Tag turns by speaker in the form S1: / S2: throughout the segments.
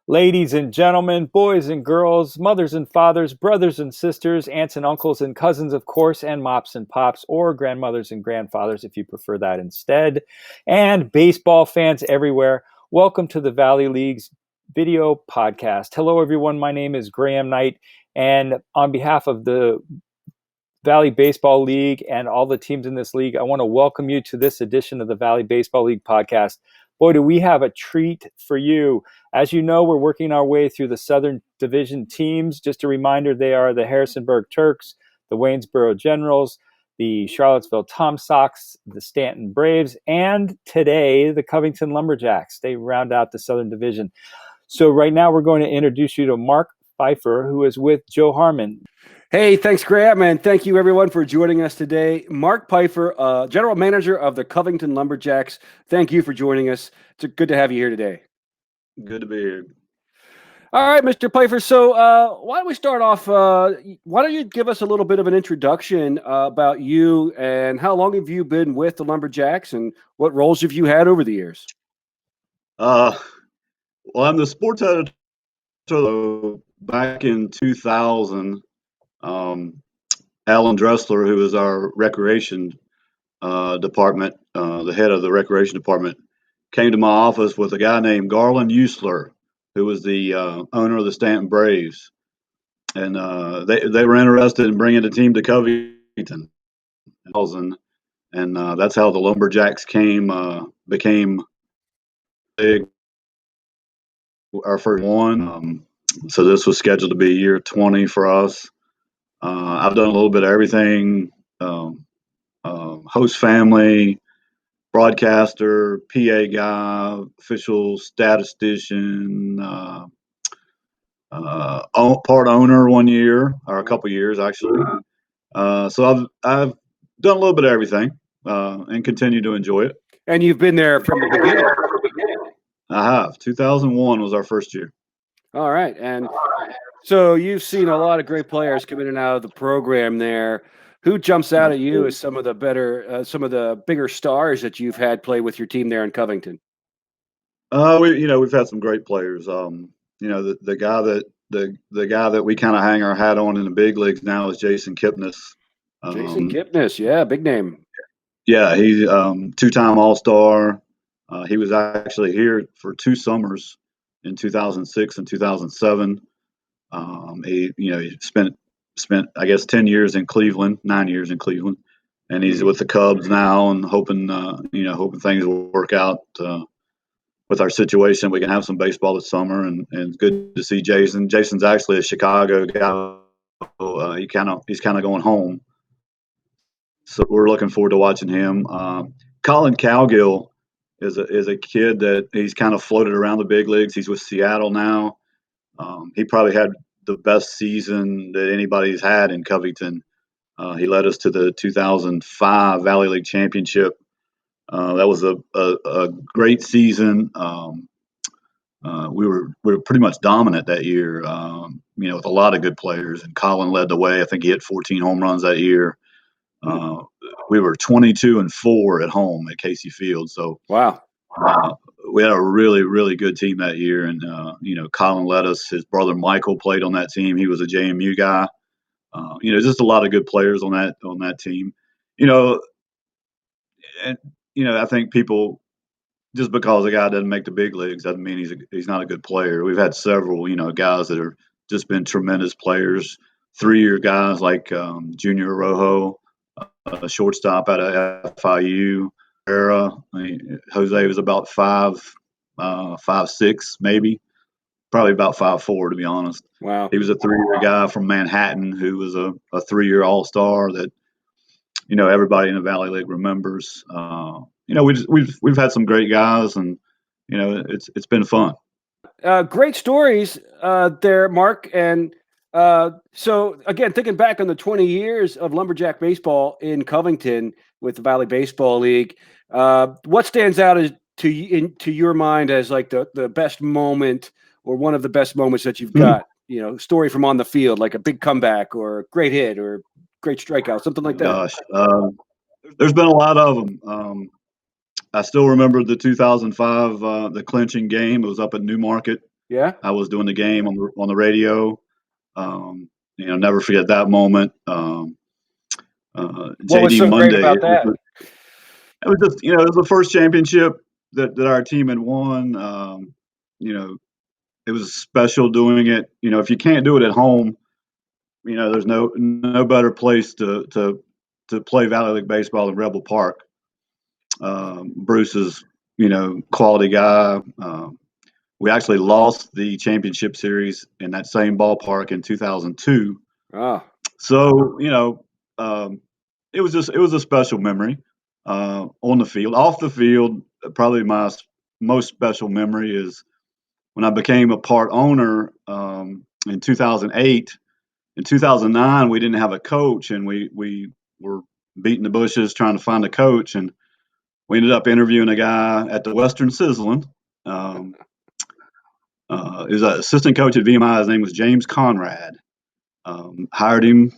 S1: Ladies and gentlemen, boys and girls, mothers and fathers, brothers and sisters, aunts and uncles and cousins, of course, and mops and pops, or grandmothers and grandfathers if you prefer that instead, and baseball fans everywhere, welcome to the Valley League's video podcast. Hello, everyone. My name is Graham Knight, and on behalf of the Valley Baseball League and all the teams in this league, I want to welcome you to this edition of the Valley Baseball League podcast. Boy, do we have a treat for you. As you know, we're working our way through the Southern Division teams. Just a reminder, they are the Harrisonburg Turks, the Waynesboro Generals, the Charlottesville Tom Sox, the Stanton Braves, and today, the Covington Lumberjacks. They round out the Southern Division. So right now, we're going to introduce you to Mark Pifer, who is with Joe Harmon.
S2: Hey, thanks, Graham, and thank you, everyone, for joining us today. Mark Pifer, General Manager of the Covington Lumberjacks. Thank you for joining us. It's good to have you here today.
S3: Good to be here.
S2: All right, Mr. Pifer. So why don't we start off? Why don't you give us a little bit of an introduction about you and how long have you been with the Lumberjacks and what roles have you had over the years?
S3: Well, I'm the sports editor back in 2000. Alan Dressler, who is our recreation department, the head of the recreation department, came to my office with a guy named Garland Usler, who was the owner of the Stanton Braves. And they were interested in bringing the team to Covington. And that's how the Lumberjacks became big. Our first one. So this was scheduled to be year 20 for us. I've done a little bit of everything, host family, broadcaster, PA guy, official statistician, part owner one year, or a couple years actually. So I've done a little bit of everything and continue to enjoy it.
S2: And you've been there from the beginning.
S3: I have. 2001 was our first year.
S2: All right. And so you've seen a lot of great players come in and out of the program there. Who jumps out at you as some of the bigger stars that you've had play with your team there in Covington?
S3: We've had some great players. The guy that we kind of hang our hat on in the big leagues now is Jason Kipnis.
S2: Jason Kipnis, yeah, big name. Yeah,
S3: he's two-time All-Star. He was actually here for 2 summers in 2006 and 2007. He spent I guess 10 years in Cleveland, 9 years in Cleveland, and he's with the Cubs now and hoping things will work out with our situation. We can have some baseball this summer, and it's good to see Jason. Jason's actually a Chicago guy. He's kind of going home, so we're looking forward to watching him. Colin Cowgill is a kid that he's kind of floated around the big leagues. He's with Seattle now. He probably had the best season that anybody's had in Covington. He led us to the 2005 Valley League Championship. That was a great season. We were pretty much dominant that year, with a lot of good players. And Colin led the way. I think he hit 14 home runs that year. We were 22-4 at home at Casey Field. So
S2: wow.
S3: We had a really, really good team that year, and Colin led us. His brother Michael played on that team. He was a JMU guy. Just a lot of good players on that team. I think people, just because a guy doesn't make the big leagues doesn't mean he's not a good player. We've had several guys that have just been tremendous players. 3-year guys like Junior Rojo, a shortstop out of FIU. Jose was about 5'6", maybe, probably about 5'4", to be honest.
S2: Wow.
S3: He was a 3-year guy from Manhattan who was a 3-year All-Star that everybody in the Valley League remembers. We've had some great guys, and it's been fun.
S2: Great stories there, Mark. And so again, thinking back on the 20 years of Lumberjack baseball in Covington with the Valley Baseball League, what stands out to your mind as like the best moment or one of the best moments that you've got? Story from on the field, like a big comeback or a great hit or great strikeout, something like that.
S3: Gosh, there's been a lot of them. I still remember the 2005 the clinching game. It was up at Newmarket.
S2: Yeah.
S3: I was doing the game on the radio. Never forget that moment.
S2: What was
S3: JD
S2: so great
S3: Monday.
S2: about that?
S3: It was just, it was the first championship that our team had won. It was special doing it. If you can't do it at home, there's no better place to play Valley League baseball than Rebel Park. Bruce is, quality guy. We actually lost the championship series in that same ballpark in 2002.
S2: Oh,
S3: So, it was a special memory on the field. Off the field, probably my most special memory is when I became a part owner in 2008. In 2009, we didn't have a coach, and we were beating the bushes trying to find a coach, and we ended up interviewing a guy at the Western Sizzlin. He was an assistant coach at VMI. His name was James Conrad. Hired him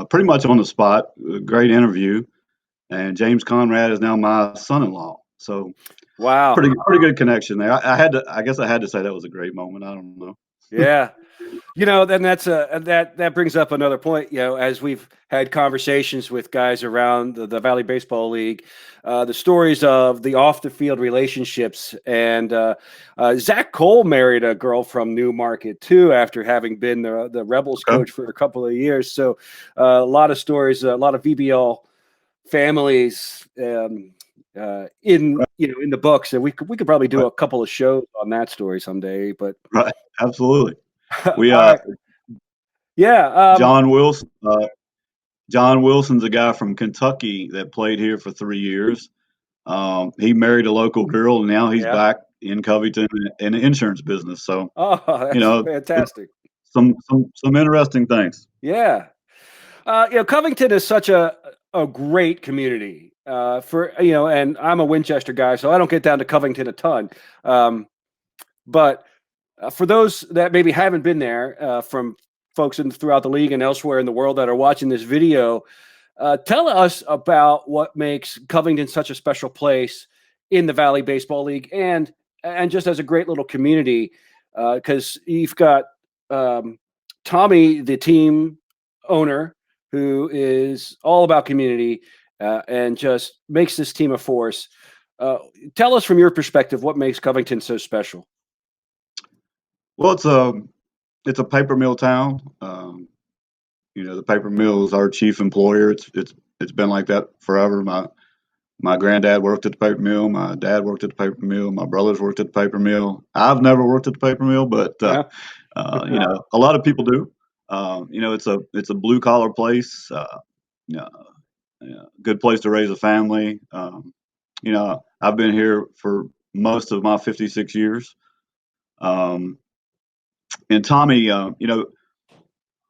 S3: pretty much on the spot. A great interview, and James Conrad is now my son-in-law. So
S2: wow.
S3: pretty good connection there. I guess I had to say that was a great moment. I don't know.
S2: Yeah. Then that brings up another point. As we've had conversations with guys around the Valley Baseball League, the stories of the off the field relationships, and Zach Cole married a girl from Newmarket too, after having been the Rebels coach for a couple of years. So a lot of stories, a lot of VBL families in the books, and we could probably do a couple of shows on that story someday. But
S3: Right, absolutely. We
S2: right. Yeah.
S3: John Wilson. John Wilson's a guy from Kentucky that played here for 3 years. He married a local girl, and now he's back in Covington in the insurance business. So,
S2: that's fantastic.
S3: Some interesting things.
S2: Yeah. Covington is such a great community and I'm a Winchester guy, so I don't get down to Covington a ton. But for those that maybe haven't been there, from folks throughout the league and elsewhere in the world that are watching this video, tell us about what makes Covington such a special place in the Valley Baseball League, and just as a great little community, because you've got Tommy, the team owner, who is all about community and just makes this team a force. Tell us from your perspective what makes Covington so special.
S3: Well, it's a paper mill town. The paper mill is our chief employer. It's been like that forever. My granddad worked at the paper mill. My dad worked at the paper mill. My brothers worked at the paper mill. I've never worked at the paper mill, but a lot of people do. It's a blue collar place. Good place to raise a family. I've been here for most of my 56 years. And Tommy, the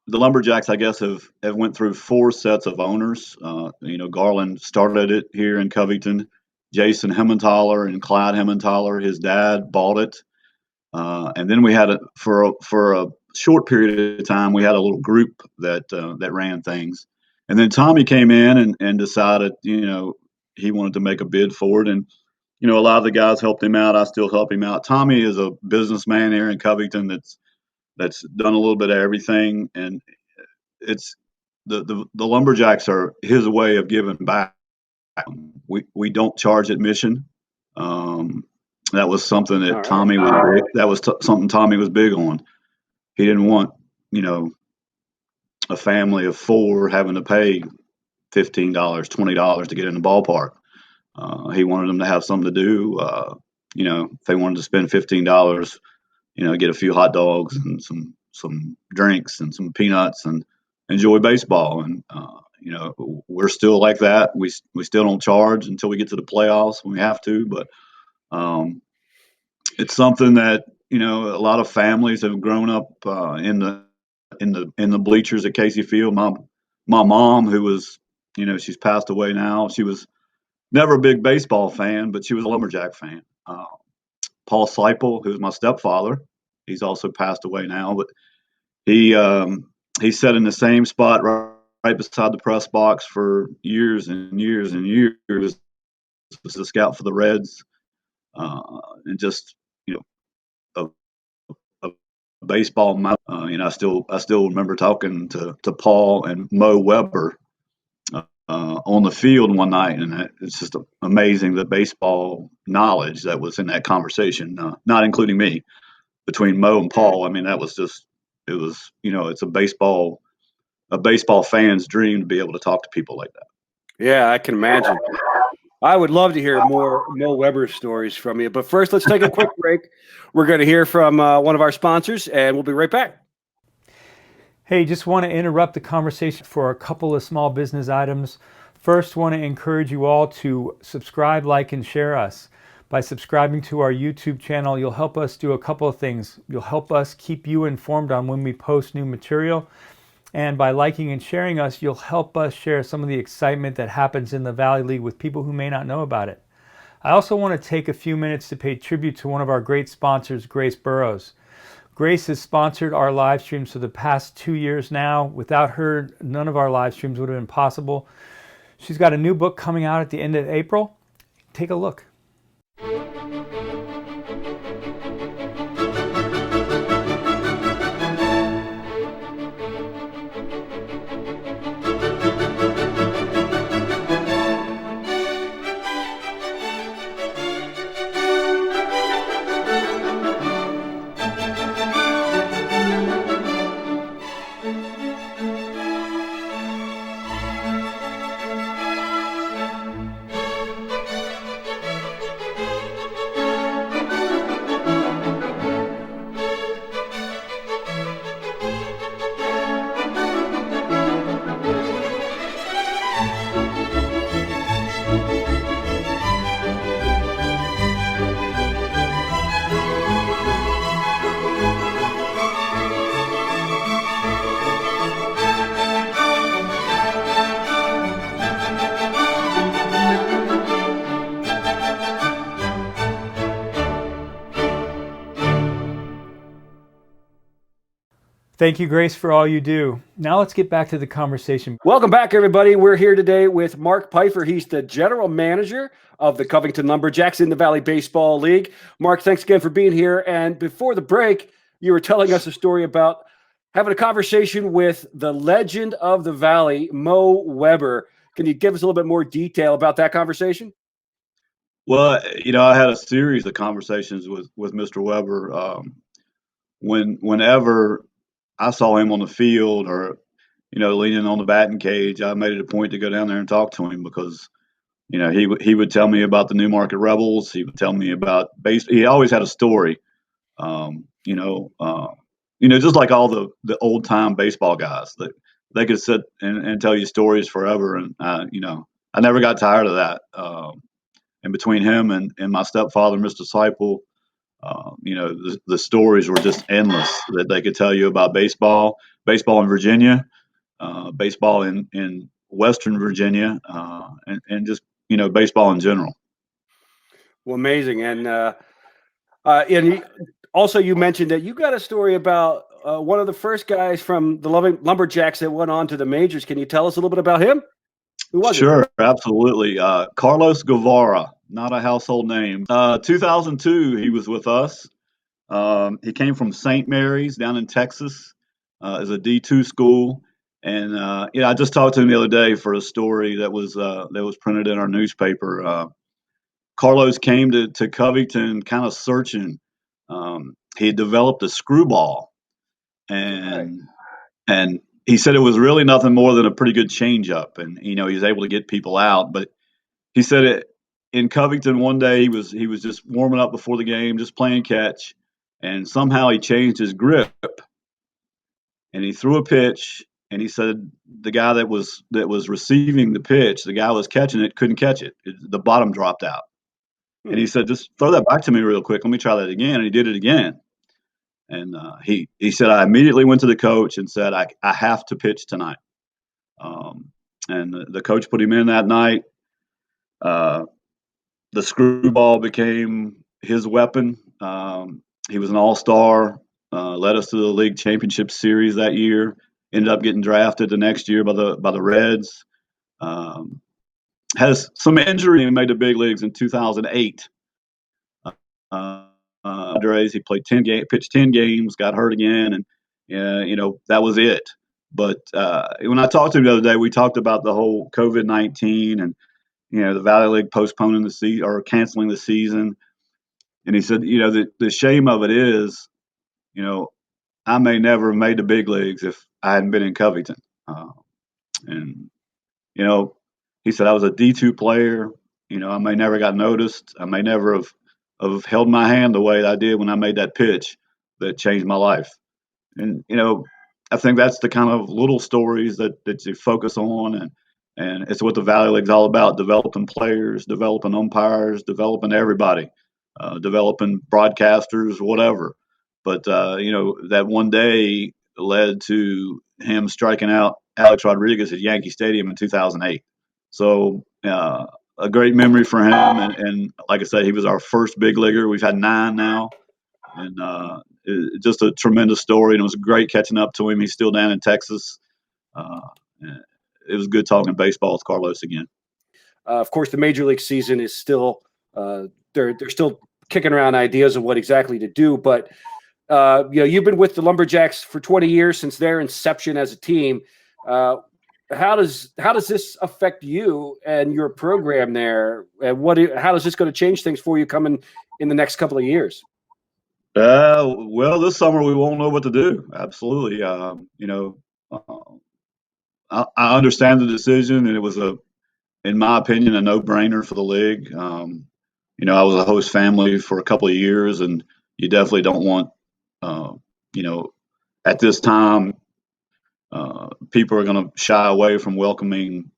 S3: Lumberjacks, I guess, have went through 4 sets of owners. Garland started it here in Covington. Jason Hemmentaler and Clyde Hemmentaler, his dad, bought it. And then we had for a short period of time, we had a little group that ran things. And then Tommy came in and decided, he wanted to make a bid for it. And, a lot of the guys helped him out. I still help him out. Tommy is a businessman here in Covington that's done a little bit of everything, and it's the Lumberjacks are his way of giving back. We don't charge admission. That was something that Tommy was big. That was something Tommy was big on. He didn't want a family of 4 having to pay $15, $20 to get in the ballpark. He wanted them to have something to do. If they wanted to spend $15, get a few hot dogs and some drinks and some peanuts and enjoy baseball. And we're still like that. We still don't charge until we get to the playoffs when we have to. But it's something that a lot of families have grown up in the bleachers at Casey Field. My mom, who was she's passed away now. She was never a big baseball fan, but she was a Lumberjack fan. Paul Seipel, who's my stepfather, he's also passed away now, but he sat in the same spot right beside the press box for years and years and years as a scout for the Reds, and just a baseball mouth. I still remember talking to Paul and Mo Weber on the field one night, and it's just amazing the baseball knowledge that was in that conversation, not including me, between Mo and Paul. I mean, it's a baseball fan's dream to be able to talk to people like that.
S2: Yeah, I can imagine. I would love to hear more Mo Weber stories from you. But first, let's take a quick break. We're going to hear from one of our sponsors, and we'll be right back.
S1: Hey, just want to interrupt the conversation for a couple of small business items. First, want to encourage you all to subscribe, like, and share us. By subscribing to our YouTube channel, you'll help us do a couple of things. You'll help us keep you informed on when we post new material. And by liking and sharing us, you'll help us share some of the excitement that happens in the Valley League with people who may not know about it. I also want to take a few minutes to pay tribute to one of our great sponsors, Grace Burrows. Grace has sponsored our live streams for the past 2 years now. Without her, none of our live streams would have been possible. She's got a new book coming out at the end of April. Take a look. Thank you, Grace, for all you do. Now let's get back to the conversation.
S2: Welcome back, everybody. We're here today with Mark Pifer. He's the general manager of the Covington Lumberjacks in the Valley Baseball League. Mark, thanks again for being here. And before the break, you were telling us a story about having a conversation with the legend of the Valley, Mo Weber. Can you give us a little bit more detail about that conversation?
S3: Well, I had a series of conversations with Mr. Weber. Whenever I saw him on the field or, leaning on the batting cage, I made it a point to go down there and talk to him because, he would tell me about the Newmarket Rebels. He would tell me about base. He always had a story, just like all the old time baseball guys that they could sit and tell you stories forever. And, I never got tired of that. And between him and my stepfather, Mr. Seipel, the stories were just endless that they could tell you about baseball in Virginia, baseball in Western Virginia, and just, baseball in general.
S2: Well, amazing. And also you mentioned that you got a story about one of the first guys from the Lumberjacks that went on to the majors. Can you tell us a little bit about him? Who was
S3: Sure, absolutely. Carlos Guevara, not a household name. 2002, he was with us. He came from St. Mary's down in Texas as a D2 school. And, I just talked to him the other day for a story that was printed in our newspaper. Carlos came to Covington kind of searching. He had developed a screwball, and he said it was really nothing more than a pretty good changeup, and he was able to get people out. But he said in Covington one day he was just warming up before the game, just playing catch, and somehow he changed his grip, and he threw a pitch. And he said the guy that was receiving the pitch, the guy was catching it, couldn't catch it. The bottom dropped out. And he said, just throw that back to me real quick. Let me try that again. And he did it again. And he said, I immediately went to the coach and said, I have to pitch tonight. And the coach put him in that night. The screwball became his weapon. He was an all-star, led us to the league championship series that year, ended up getting drafted the next year by the Reds. Has some injury and made the big leagues in 2008. Padres. He played pitched 10 games, got hurt again, and that was it. But when I talked to him the other day, we talked about the whole COVID-19 and the Valley League postponing the season or canceling the season. And he said, the shame of it is, I may never have made the big leagues if I hadn't been in Covington. And he said I was a D2 player. I may never got noticed. I may never have held my hand the way I did when I made that pitch that changed my life. And I think that's the kind of little stories that you focus on, and it's what the Valley League's all about: developing players, developing umpires, developing everybody, developing broadcasters, whatever. But that one day led to him striking out Alex Rodriguez at Yankee Stadium in 2008. So a great memory for him, and like I said, he was our first big leaguer. We've had 9 now, and just a tremendous story. And it was great catching up to him. He's still down in Texas. It was good talking baseball with Carlos again.
S2: Of course, the Major League season is still they're still kicking around ideas of what exactly to do. But you've been with the Lumberjacks for 20 years since their inception as a team. How does this affect you and your program there? And how is this going to change things for you coming in the next couple of years?
S3: Well, this summer we won't know what to do. Absolutely. I understand the decision, and it was in my opinion, a no-brainer for the league. I was a host family for a couple of years, and you definitely don't want, at this time, people are going to shy away from welcoming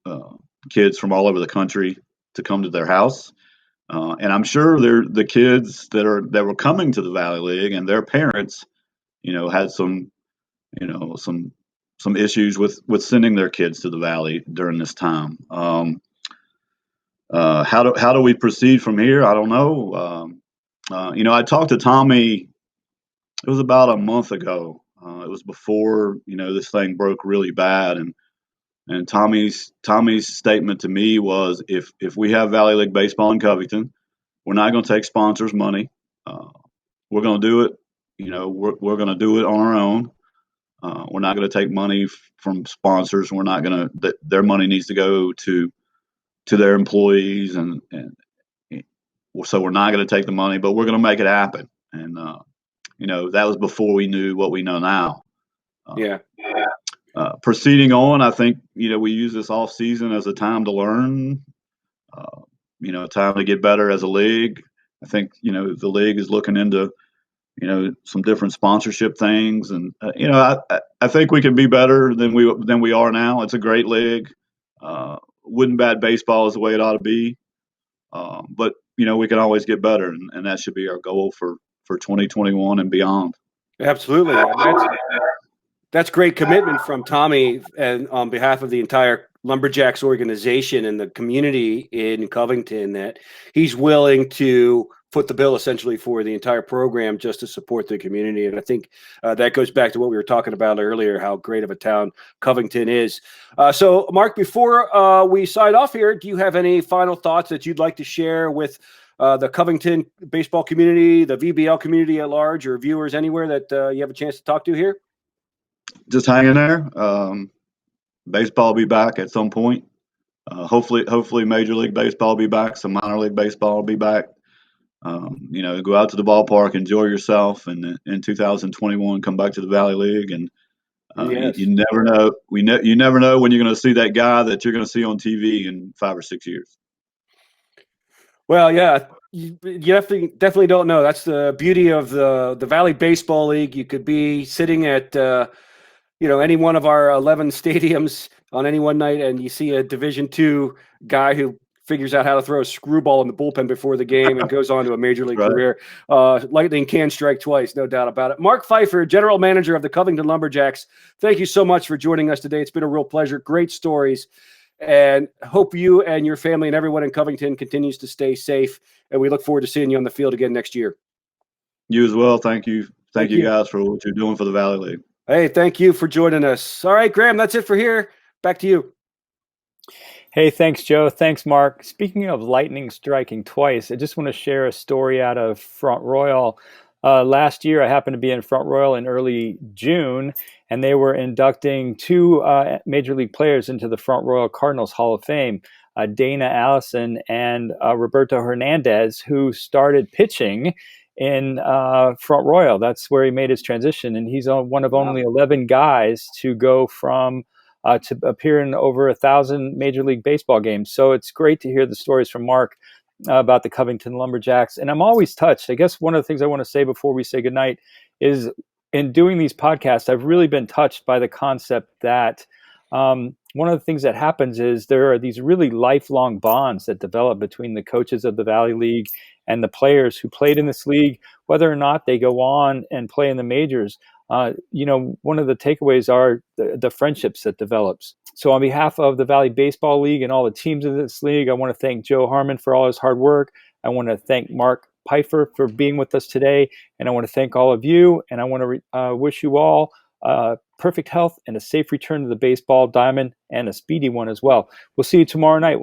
S3: kids from all over the country to come to their house. And I'm sure the kids that were coming to the Valley League and their parents, had some issues with sending their kids to the Valley during this time. How do we proceed from here? I don't know. I talked to Tommy. It was about a month ago. It was before this thing broke really bad, and Tommy's statement to me was, if we have Valley League baseball in Covington, we're not going to take sponsors' money. We're going to do it. We're going to do it on our own. We're not going to take money from sponsors. We're not going to. Their money needs to go to their employees, and so we're not going to take the money, but we're going to make it happen. And that was before we knew what we know now. Proceeding on, I think we use this off season as a time to learn. Time to get better as a league. I think the league is looking into some different sponsorship things, and I think we can be better than we are now. It's a great league. Wooden bat baseball is the way it ought to be, but we can always get better, and that should be our goal for 2021 and beyond.
S2: Absolutely. That's great commitment from Tommy, and on behalf of the entire Lumberjacks organization and the community in Covington, that he's willing to foot the bill essentially for the entire program just to support the community. And I think that goes back to what we were talking about earlier, how great of a town Covington is. So, Mark, before we sign off here, do you have any final thoughts that you'd like to share with the Covington baseball community, the VBL community at large, or viewers anywhere that you have a chance to talk to here?
S3: Just hang in there. Baseball will be back at some point. Hopefully Major League Baseball will be back. Some minor league baseball will be back. Go out to the ballpark, enjoy yourself, and in 2021 come back to the Valley League. And
S2: Yes.
S3: you never know. You never know when you're going to see that guy that you're going to see on TV in 5 or 6 years.
S2: Well, yeah, you definitely don't know. That's the beauty of the Valley Baseball League. You could be sitting at any one of our 11 stadiums on any one night, and you see a Division II guy who figures out how to throw a screwball in the bullpen before the game and goes on to a major league career. Lightning can strike twice, no doubt about it. Mark Pifer, General Manager of the Covington Lumberjacks, thank you so much for joining us today. It's been a real pleasure. Great stories. And hope you and your family and everyone in Covington continues to stay safe. And we look forward to seeing you on the field again next year.
S3: You as well. Thank you. Thank you guys for what you're doing for the Valley League.
S2: Hey, thank you for joining us. All right, Graham, that's it for here. Back to you.
S1: Hey, thanks, Joe. Thanks, Mark. Speaking of lightning striking twice, I just want to share a story out of Front Royal. Last year, I happened to be in Front Royal in early June, and they were inducting two Major League players into the Front Royal Cardinals Hall of Fame, Dana Allison and Roberto Hernandez, who started pitching in Front Royal. That's where he made his transition, and he's one of only 11 guys to go from to appear in over 1,000 Major League Baseball games. So it's great to hear the stories from Mark about the Covington Lumberjacks. And I'm always touched. I guess one of the things I want to say before we say goodnight is in doing these podcasts, I've really been touched by the concept that one of the things that happens is there are these really lifelong bonds that develop between the coaches of the Valley League and the players who played in this league, whether or not they go on and play in the majors. One of the takeaways are the friendships that develops. So on behalf of the Valley Baseball League and all the teams in this league, I want to thank Joe Harmon for all his hard work. I want to thank Mark Pifer for being with us today. And I want to thank all of you. And I want to wish you all perfect health and a safe return to the baseball diamond and a speedy one as well. We'll see you tomorrow night.